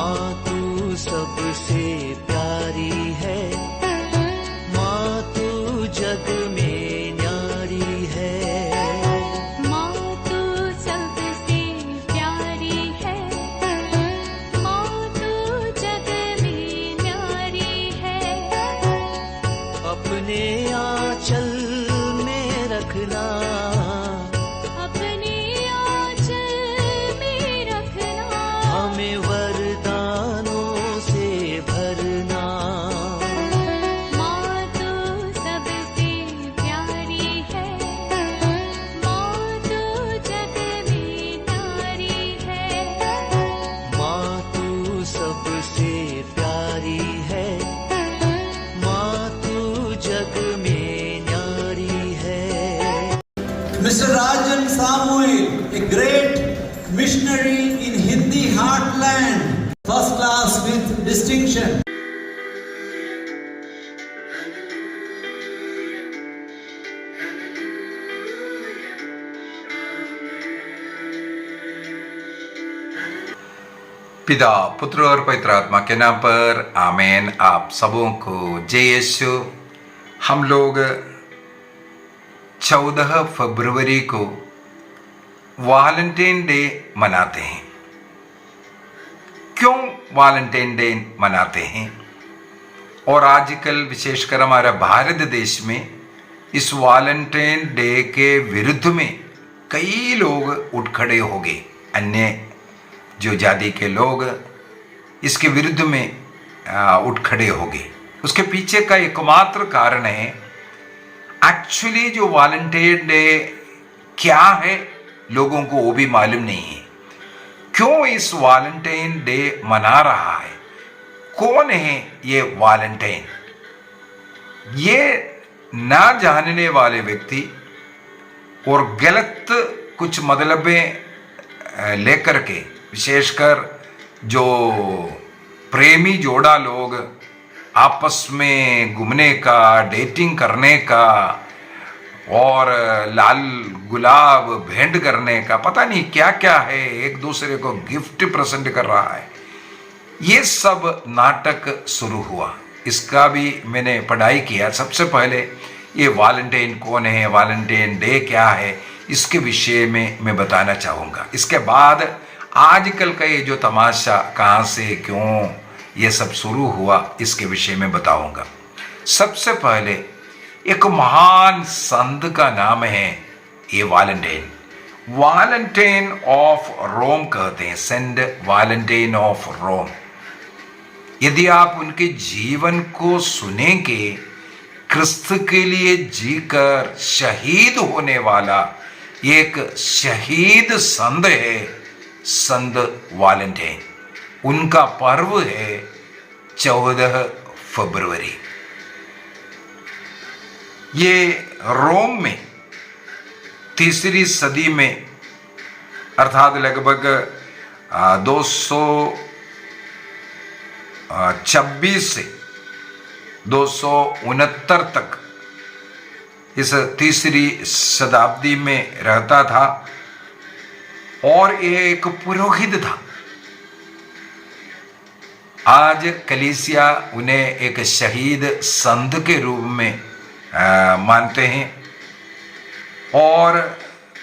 माँ तू सबसे प्यारी है, माँ तू जग में न्यारी है। माँ तू सबसे प्यारी है, माँ तू जग में न्यारी है। अपने आंचल में रखना, अपने आंचल में रखना। हमें वरदानों से भरना। माँ तू सबसे प्यारी है, माँ तू जग में न्यारी है। माँ तू सबसे प्यारी है, माँ तू जग में न्यारी है। Mr. Rajan Samuel, a great missionary in Hindi heartland, first class with distinction. पिता, पुत्र और पवित्र आत्मा के नाम पर आमीन। आप सबों को जय यीशु। हम लोग 14 फरवरी को वैलेंटाइन डे मनाते हैं। क्यों वैलेंटाइन डे मनाते हैं? और आजकल विशेषकर हमारा भारत देश में इस वैलेंटाइन डे के विरुद्ध में कई लोग उठ खड़े हो गए। अन्य जो जाति के लोग इसके विरुद्ध में उठ खड़े हो गए। उसके पीछे का एकमात्र कारण है, एक्चुअली जो वैलेंटाइन डे क्या है लोगों को वो भी मालूम नहीं है। क्यों इस वैलेंटाइन डे मना रहा है? कौन है ये वैलेंटाइन? ये ना जानने वाले व्यक्ति और गलत कुछ मतलबें लेकर के, विशेषकर जो प्रेमी जोड़ा लोग आपस में घूमने का, डेटिंग करने का और लाल गुलाब भेंट करने का, पता नहीं क्या क्या है, एक दूसरे को गिफ्ट प्रेजेंट कर रहा है, ये सब नाटक शुरू हुआ। इसका भी मैंने पढ़ाई किया। सबसे पहले ये वैलेंटाइन कौन है, वैलेंटाइन डे क्या है, इसके विषय में मैं बताना चाहूँगा। इसके बाद आजकल का ये जो तमाशा कहाँ से क्यों ये सब शुरू हुआ इसके विषय में बताऊंगा। सबसे पहले एक महान संत का नाम है ये वैलेंटाइन। वैलेंटाइन ऑफ रोम कहते हैं, सेंट वैलेंटाइन ऑफ रोम। यदि आप उनके जीवन को सुनेंगे, क्रिस्त के लिए जीकर शहीद होने वाला एक शहीद संत है संत वैलेंटाइन। उनका पर्व है 14 फरवरी। ये रोम में 3री सदी में, अर्थात लगभग 226 से 269 तक इस 3री शताब्दी में रहता था और ये एक पुरोहित था। आज कलीसिया उन्हें एक शहीद संत के रूप में मानते हैं और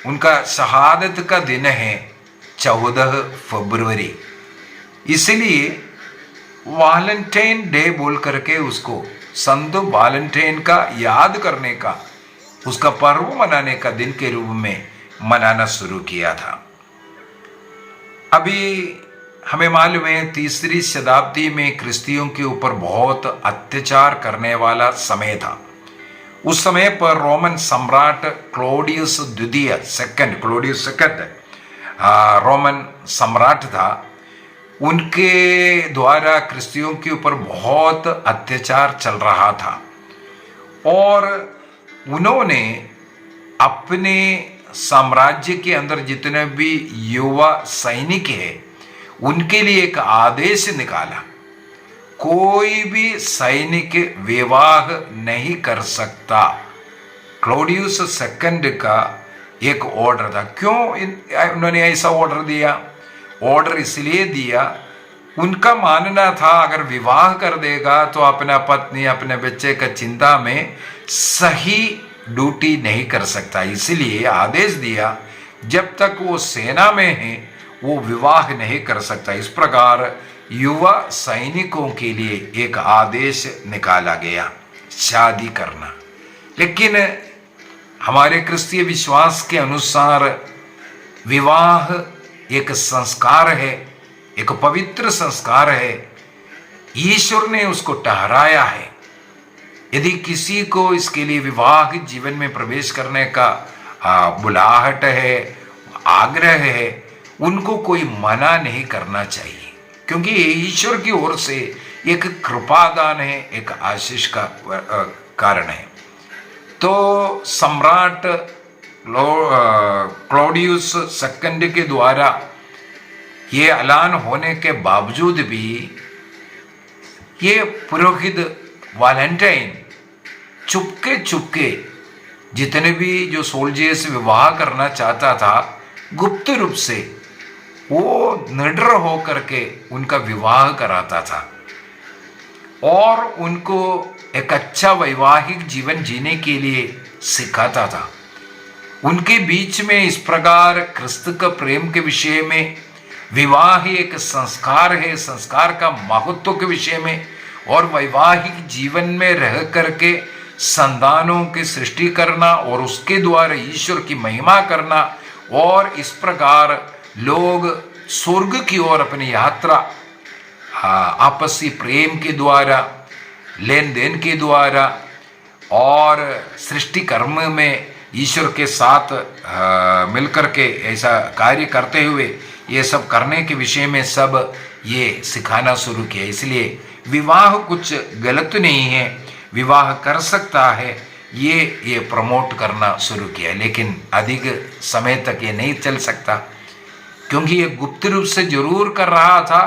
उनका शहादत का दिन है 14 फरवरी। इसलिए वैलेंटाइन डे बोल करके उसको संत वैलेंटाइन का याद करने का, उसका पर्व मनाने का दिन के रूप में मनाना शुरू किया था। अभी हमें मालूम है 3री शताब्दी में क्रिस्तियों के ऊपर बहुत अत्याचार करने वाला समय था। उस समय पर रोमन सम्राट क्लोडियस द्वितीय रोमन सम्राट था। उनके द्वारा क्रिस्तियों के ऊपर बहुत अत्याचार चल रहा था और उन्होंने अपने साम्राज्य के अंदर जितने भी युवा सैनिक हैं उनके लिए एक आदेश निकाला, कोई भी सैनिक विवाह नहीं कर सकता। क्लोडियस सेकंड का एक ऑर्डर था। क्यों उन्होंने ऐसा ऑर्डर दिया? ऑर्डर इसलिए दिया उनका मानना था अगर विवाह कर देगा तो अपना पत्नी अपने बच्चे का चिंता में सही ड्यूटी नहीं कर सकता, इसलिए आदेश दिया जब तक वो सेना में है वो विवाह नहीं कर सकता। इस प्रकार युवा सैनिकों के लिए एक आदेश निकाला गया, शादी करना। लेकिन हमारे क्रिस्तीय विश्वास के अनुसार विवाह एक संस्कार है, एक पवित्र संस्कार है। ईश्वर ने उसको ठहराया है। यदि किसी को इसके लिए विवाह जीवन में प्रवेश करने का बुलाहट है, आग्रह है, उनको कोई मना नहीं करना चाहिए, क्योंकि ये ईश्वर की ओर से एक कृपादान है, एक आशीष का कारण है। तो सम्राट क्लॉडियस सेकंड के द्वारा ये ऐलान होने के बावजूद भी ये पुरोहित वैलेंटाइन चुपके चुपके जितने भी जो सोल्जर्स विवाह करना चाहता था, गुप्त रूप से वो निडर होकर के उनका विवाह कराता था और उनको एक अच्छा वैवाहिक जीवन जीने के लिए सिखाता था। उनके बीच में इस प्रकार क्रिस्त का प्रेम के विषय में, विवाह एक संस्कार है, संस्कार का महत्व के विषय में, और वैवाहिक जीवन में रह करके संतानों की सृष्टि करना और उसके द्वारा ईश्वर की महिमा करना, और इस प्रकार लोग स्वर्ग की ओर अपनी यात्रा आपसी प्रेम के द्वारा, लेन देन के द्वारा और सृष्टि कर्म में ईश्वर के साथ मिलकर के ऐसा कार्य करते हुए ये सब करने के विषय में सब ये सिखाना शुरू किया। इसलिए विवाह कुछ गलत नहीं है, विवाह कर सकता है, ये प्रमोट करना शुरू किया। लेकिन अधिक समय तक ये नहीं चल सकता, क्योंकि ये गुप्त रूप से जरूर कर रहा था,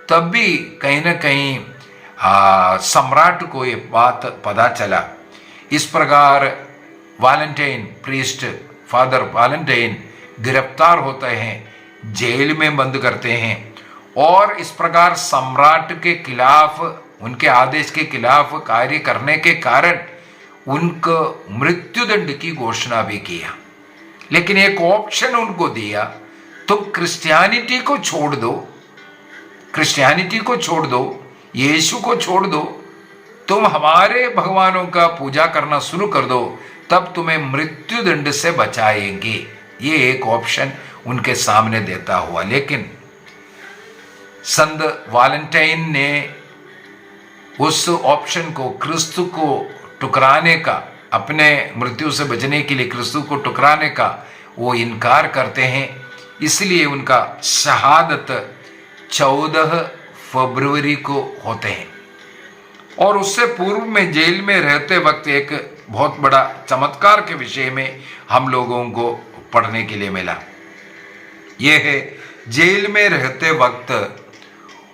तब भी कहीं ना कहीं सम्राट को ये बात पता चला। इस प्रकार वैलेंटाइन प्रीस्ट, फादर वैलेंटाइन गिरफ्तार होते हैं, जेल में बंद करते हैं, और इस प्रकार सम्राट के खिलाफ, उनके आदेश के खिलाफ कार्य करने के कारण उनको मृत्युदंड की घोषणा भी किया। लेकिन एक ऑप्शन उनको दिया, तुम क्रिश्चियनिटी को छोड़ दो, क्रिश्चियनिटी को छोड़ दो, यीशु को छोड़ दो, तुम हमारे भगवानों का पूजा करना शुरू कर दो, तब तुम्हें मृत्युदंड से बचाएंगे। ये एक ऑप्शन उनके सामने देता हुआ। लेकिन संत वैलेंटाइन ने उस ऑप्शन को, क्रिस्तु को टुकराने का, अपने मृत्यु से बचने के लिए क्रिस्तु को टुकराने का वो इनकार करते हैं। इसलिए उनका शहादत 14 फरवरी को होते हैं। और उससे पूर्व में जेल में रहते वक्त एक बहुत बड़ा चमत्कार के विषय में हम लोगों को पढ़ने के लिए मिला। यह है, जेल में रहते वक्त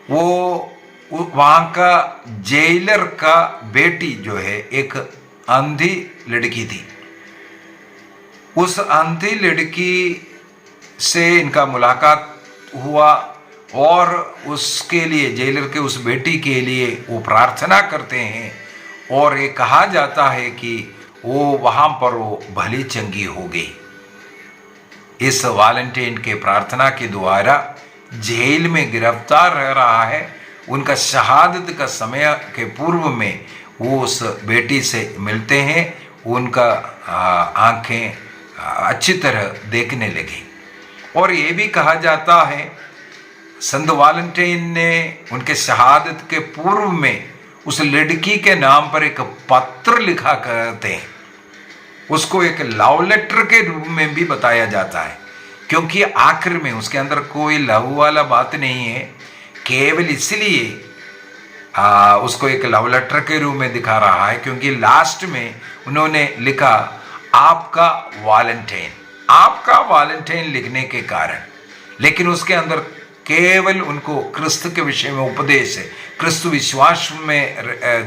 वो वहाँ का जेलर का बेटी जो है, एक अंधी लड़की थी। उस अंधी लड़की से इनका मुलाकात हुआ और उसके लिए, जेलर के उस बेटी के लिए वो प्रार्थना करते हैं, और ये कहा जाता है कि वो वहाँ पर वो भली चंगी हो गई। इस वैलेंटाइन के प्रार्थना के द्वारा जेल में गिरफ्तार रह रहा है, उनका शहादत का समय के पूर्व में वो उस बेटी से मिलते हैं, उनका आंखें अच्छी तरह देखने लगी। और ये भी कहा जाता है संत वैलेंटाइन ने उनके शहादत के पूर्व में उस लड़की के नाम पर एक पत्र लिखा करते हैं। उसको एक लव लेटर के रूप में भी बताया जाता है, क्योंकि आखिर में उसके अंदर कोई लव वाला बात नहीं है, केवल इसलिए उसको एक लव लेटर के रूप में दिखा रहा है क्योंकि लास्ट में उन्होंने लिखा आपका वैलेंटाइन, आपका वैलेंटाइन लिखने के कारण। लेकिन उसके अंदर केवल उनको क्रिस्त के विषय में उपदेश है, क्रिस्त विश्वास में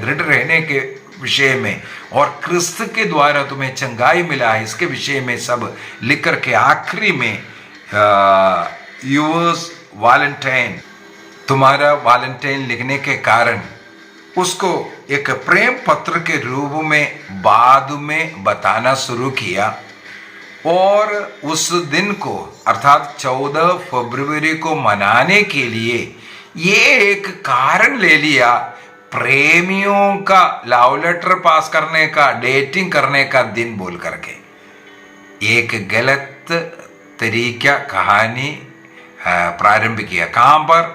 दृढ़ रहने के विषय में और क्रिस्त के द्वारा तुम्हें चंगाई मिला है, इसके विषय में सब लिख करके आखिरी में योर्स वैलेंटाइन तुम्हारा वैलेंटाइन लिखने के कारण उसको एक प्रेम पत्र के रूप में बाद में बताना शुरू किया, और उस दिन को अर्थात 14 फरवरी को मनाने के लिए ये एक कारण ले लिया, प्रेमियों का लव लेटर पास करने का, डेटिंग करने का दिन बोल करके। एक गलत तरीका कहानी प्रारंभ किया। कहां पर?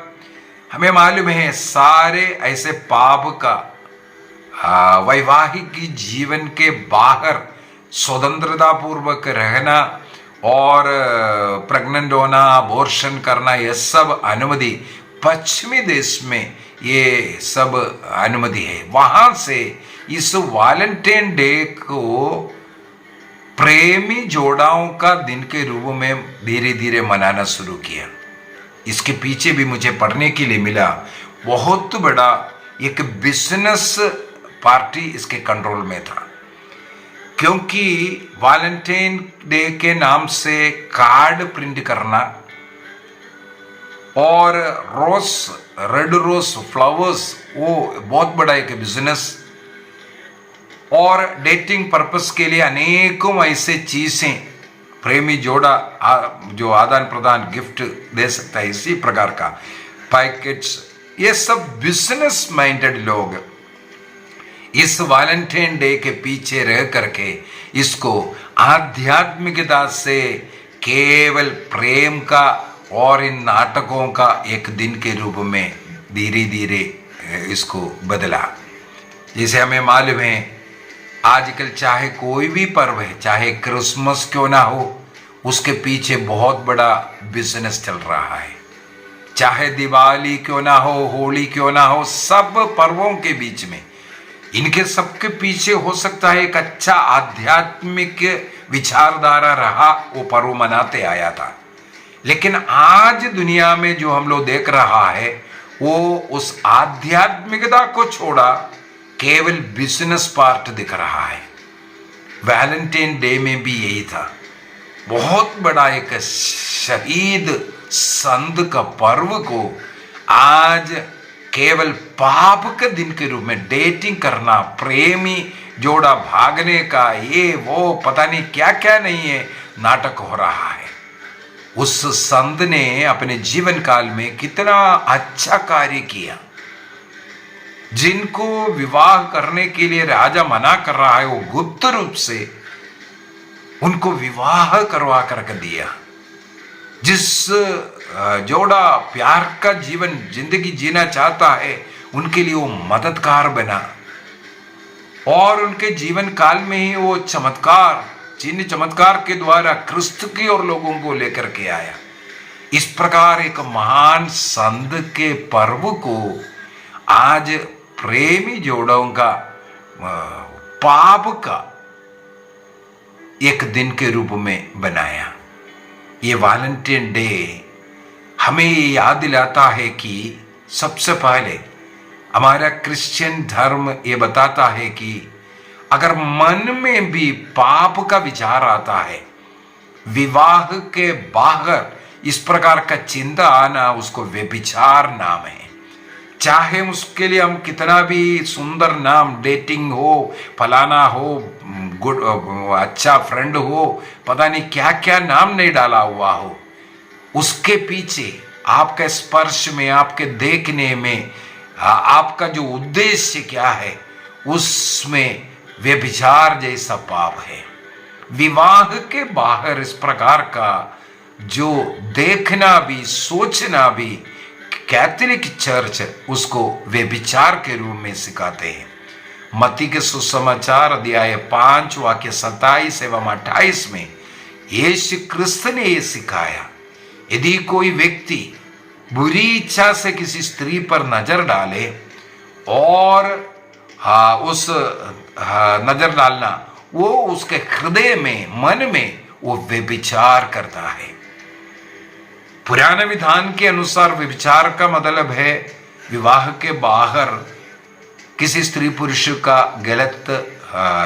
हमें मालूम है सारे ऐसे पाप का वैवाहिक जीवन के बाहर स्वतंत्रता पूर्वक रहना और प्रेग्नेंट होना, अबॉर्शन करना, ये सब अनुमति पश्चिमी देश में ये सब अनुमति है। वहां से इस वैलेंटाइन डे को प्रेमी जोड़ाओं का दिन के रूप में धीरे धीरे मनाना शुरू किया। इसके पीछे भी मुझे पढ़ने के लिए मिला बहुत बड़ा एक बिजनेस पार्टी इसके कंट्रोल में था, क्योंकि वैलेंटाइन डे के नाम से कार्ड प्रिंट करना और रेड रोज फ्लावर्स, वो बहुत बड़ा एक बिजनेस, और डेटिंग पर्पस के लिए अनेकों ऐसे चीजें प्रेमी जोड़ा जो आदान प्रदान गिफ्ट दे सकता है, इसी प्रकार का पैकेट्स, ये सब बिजनेस माइंडेड लोग इस वैलेंटाइन डे के पीछे रह करके इसको आध्यात्मिकता से केवल प्रेम का और इन नाटकों का एक दिन के रूप में धीरे धीरे इसको बदला। जैसे हमें मालूम है आजकल चाहे कोई भी पर्व है, चाहे क्रिसमस क्यों ना हो, उसके पीछे बहुत बड़ा बिजनेस चल रहा है। चाहे दिवाली क्यों ना हो, होली क्यों ना हो, सब पर्वों के बीच में इनके सबके पीछे हो सकता है एक अच्छा आध्यात्मिक विचारधारा रहा, वो पर्व मनाते आया था। लेकिन आज दुनिया में जो हम लोग देख रहा है वो उस आध्यात्मिकता को छोड़ा केवल बिजनेस पार्ट दिख रहा है। वैलेंटाइन डे में भी यही था। बहुत बड़ा एक शहीद संत का पर्व को आज केवल पाप के दिन के रूप में डेटिंग करना, प्रेमी जोड़ा भागने का, ये वो पता नहीं क्या क्या नहीं है नाटक हो रहा है। उस संत ने अपने जीवन काल में कितना अच्छा कार्य किया। जिनको विवाह करने के लिए राजा मना कर रहा है, वो गुप्त रूप से उनको विवाह करवा करके दिया। जिस जोड़ा प्यार का जीवन जिंदगी जीना चाहता है, उनके लिए वो मददगार बना, और उनके जीवन काल में ही वो चमत्कार, जिन चमत्कार के द्वारा क्रिस्त की और लोगों को लेकर के आया। इस प्रकार एक महान संत के पर्व को आज प्रेमी जोड़ों का पाप का एक दिन के रूप में बनाया। ये वैलेंटाइन डे हमें याद दिलाता है कि सबसे पहले हमारा क्रिश्चियन धर्म ये बताता है कि अगर मन में भी पाप का विचार आता है, विवाह के बाहर इस प्रकार का चिंता आना, उसको व्यभिचार नाम है। चाहे उसके लिए हम कितना भी सुंदर नाम, डेटिंग हो, फलाना हो, गुड अच्छा फ्रेंड हो, पता नहीं क्या क्या नाम नहीं डाला हुआ हो, उसके पीछे आपके स्पर्श में, आपके देखने में आपका जो उद्देश्य क्या है, उसमें व्यभिचार जैसा पाप है। विवाह के बाहर इस प्रकार का जो देखना भी, सोचना भी, कैथोलिक चर्च उसको व्यभिचार के रूप में सिखाते हैं। मत्ती के सुसमाचार अध्याय 5 वाक्य 27 एवं 28 में यीशु क्रिस्त ने यह सिखाया, यदि कोई व्यक्ति बुरी इच्छा से किसी स्त्री पर नजर डाले और उस नजर डालना वो उसके हृदय में, मन में वो व्यभिचार करता है। पुराने विधान के अनुसार व्यभिचार का मतलब है विवाह के बाहर किसी स्त्री पुरुष का गलत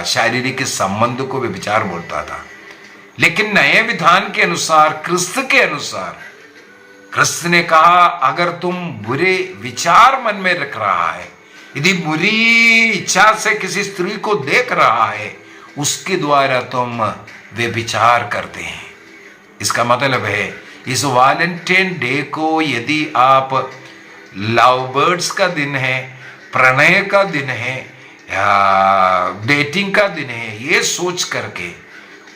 शारीरिक संबंध को व्यभिचार बोलता था। लेकिन नए विधान के अनुसार, क्रिस्त के अनुसार, कृष्ण ने कहा अगर तुम बुरे विचार मन में रख रहा है, यदि बुरी इच्छा से किसी स्त्री को देख रहा है, उसके द्वारा तुम वे विचार करते हैं। इसका मतलब है इस वैलेंटाइन डे को यदि आप लव बर्ड्स का दिन है, प्रणय का दिन है या डेटिंग का दिन है, ये सोच करके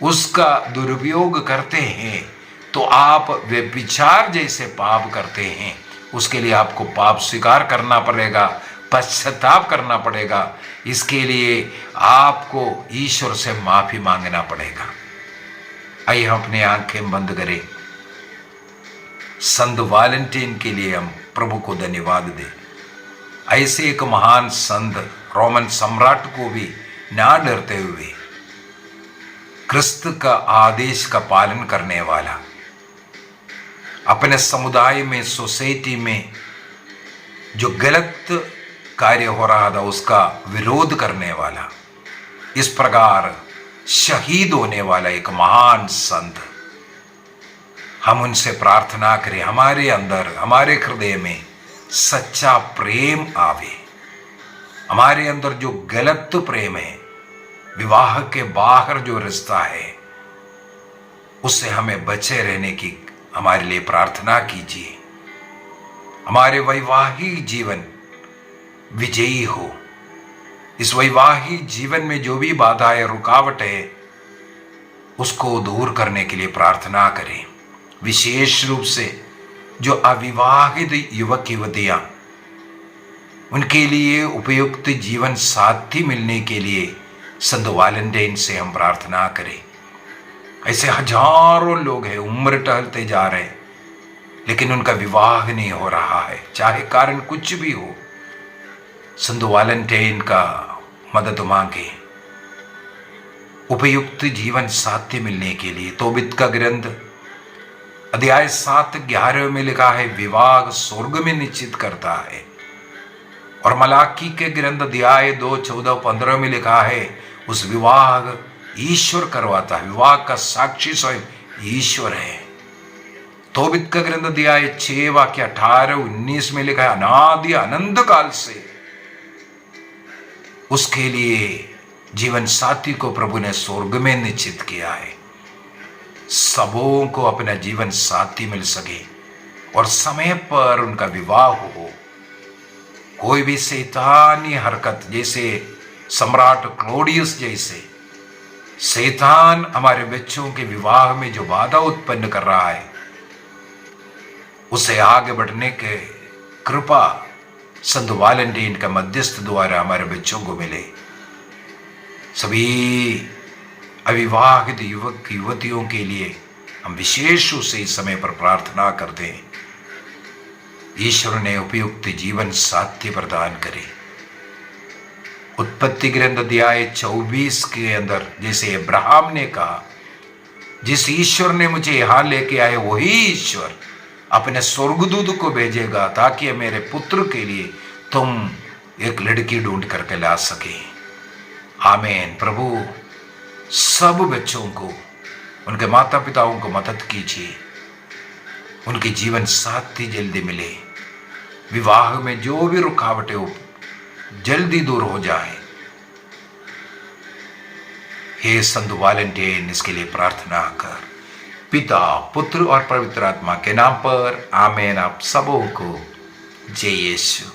उसका दुरुपयोग करते हैं तो आप वे विचार जैसे पाप करते हैं। उसके लिए आपको पाप स्वीकार करना पड़ेगा, पश्चाताप करना पड़ेगा। इसके लिए आपको ईश्वर से माफी मांगना पड़ेगा। आइए हम अपनी आंखें बंद करें। संत वैलेंटाइन के लिए हम प्रभु को धन्यवाद दें। ऐसे एक महान संत, रोमन सम्राट को भी ना डरते हुए क्रिस्त का आदेश का पालन करने वाला, अपने समुदाय में, सोसाइटी में जो गलत कार्य हो रहा था उसका विरोध करने वाला, इस प्रकार शहीद होने वाला एक महान संत, हम उनसे प्रार्थना करें हमारे अंदर, हमारे हृदय में सच्चा प्रेम आवे। हमारे अंदर जो गलत प्रेम है, विवाह के बाहर जो रिश्ता है, उससे हमें बचे रहने की हमारे लिए प्रार्थना कीजिए। हमारे वैवाहिक जीवन विजयी हो। इस वैवाहिक जीवन में जो भी बाधाएं, रुकावट है, उसको दूर करने के लिए प्रार्थना करें। विशेष रूप से जो अविवाहित युवक युवतियां, उनके लिए उपयुक्त जीवन साथी मिलने के लिए संत वैलेंटाइन से हम प्रार्थना करें। ऐसे हजारों लोग हैं, उम्र टहलते जा रहे हैं, लेकिन उनका विवाह नहीं हो रहा है, चाहे कारण कुछ भी हो। संत वैलेंटाइन का मदद मांगे उपयुक्त जीवन साथी मिलने के लिए। तोबित का ग्रंथ अध्याय 7:11 में लिखा है, विवाह स्वर्ग में निश्चित करता है। और मलाकी के ग्रंथ अध्याय 2:14-15 में लिखा है, उस विवाह ईश्वर करवाता है। विवाह का साक्षी स्वयं ईश्वर है। तोबित का ग्रंथ अध्याय 6:18-19 में लिखा है, अनादि अनंत काल से उसके लिए जीवन साथी को प्रभु ने स्वर्ग में निश्चित किया है। सबों को अपना जीवन साथी मिल सके और समय पर उनका विवाह हो। कोई भी शैतानी हरकत, जैसे सम्राट क्लोडियस जैसे शैतान हमारे बच्चों के विवाह में जो बाधा उत्पन्न कर रहा है, उसे आगे बढ़ने के कृपा संत वैलेंटाइन का मध्यस्थ द्वारा हमारे बच्चों को मिले। सभी अविवाहित युवक युवतियों के लिए हम विशेष रूप से इस समय पर प्रार्थना करते हैं, ईश्वर ने उपयुक्त जीवन साथी प्रदान करे। उत्पत्ति ग्रंथ अध्याय 24 के अंदर जैसे अब्राहम ने कहा, जिस ईश्वर ने मुझे यहां लेके आए वही ईश्वर अपने स्वर्गदूत को भेजेगा ताकि मेरे पुत्र के लिए तुम एक लड़की ढूंढ करके ला सके। आमीन। प्रभु सब बच्चों को, उनके माता पिताओं को मदद कीजिए, उनके जीवन साथी जल्दी मिले, विवाह में जो भी रुकावटें हो जल्दी दूर हो जाए। हे संत वैलेंटाइन, इसके लिए प्रार्थना कर। पिता, पुत्र और पवित्र आत्मा के नाम पर आमीन। आप सबों को जय यीशु।